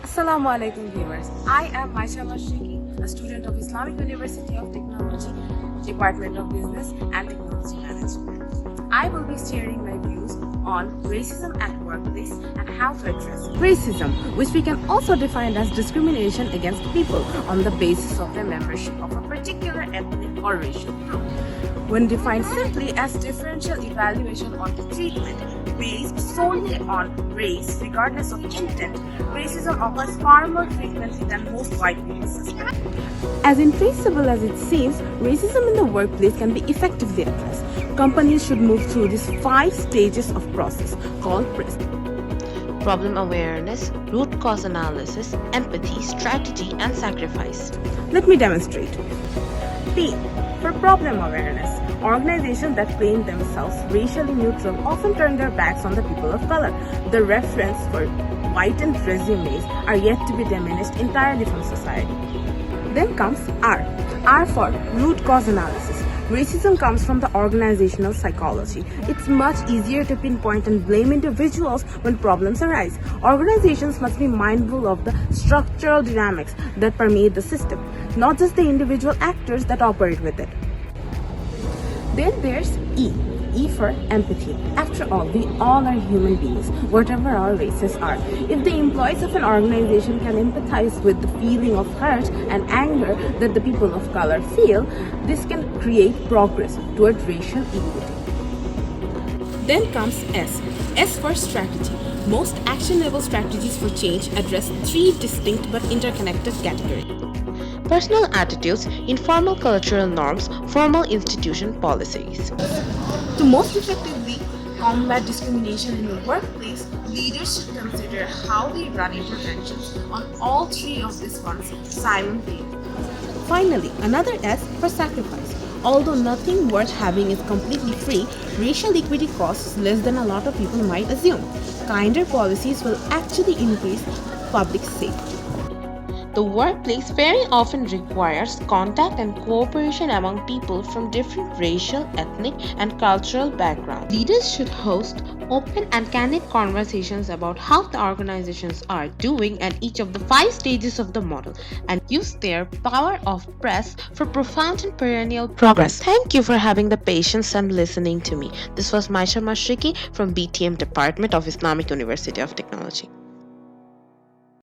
Assalamu alaikum viewers. I am Maisa, a student of Islamic University of Technology, Department of Business and Technology Management. I will be sharing my views on racism at workplace and how to address racism, which we can also define as discrimination against people on the basis of their membership of a particular ethnic or racial group. When defined simply as differential evaluation or the treatment based solely on race, regardless of intent, racism occurs far more frequently than most white people suspect. As intraceable as it seems, racism in the workplace can be effectively addressed. Companies should move through these 5 stages of process called PRISM. Problem awareness, root cause analysis, empathy, strategy, and sacrifice. Let me demonstrate. P for problem awareness. Organizations that claim themselves racially neutral often turn their backs on the people of color. The reference for whitened resumes are yet to be diminished entirely from society. Then comes R. R for root cause analysis. Racism comes from the organizational psychology. It's much easier to pinpoint and blame individuals when problems arise. Organizations must be mindful of the structural dynamics that permeate the system, not just the individual actors that operate with it. Then there's E. E for empathy. After all, we all are human beings, whatever our races are. If the employees of an organization can empathize with the feeling of hurt and anger that the people of color feel, this can create progress toward racial equity. Then comes S. S for strategy. Most actionable strategies for change address 3 distinct but interconnected categories. Personal attitudes, informal cultural norms, formal institution policies. To most effectively combat discrimination in the workplace, leaders should consider how they run interventions on all 3 of these concepts simultaneously. Finally, another S for sacrifice. Although nothing worth having is completely free, racial equity costs less than a lot of people might assume. Kinder policies will actually increase public safety. The workplace very often requires contact and cooperation among people from different racial, ethnic, and cultural backgrounds. Leaders should host open and candid conversations about how the organizations are doing at each of the 5 stages of the model and use their power of press for profound and perennial progress. Thank you for having the patience and listening to me. This was Maisa from BTM Department of Islamic University of Technology.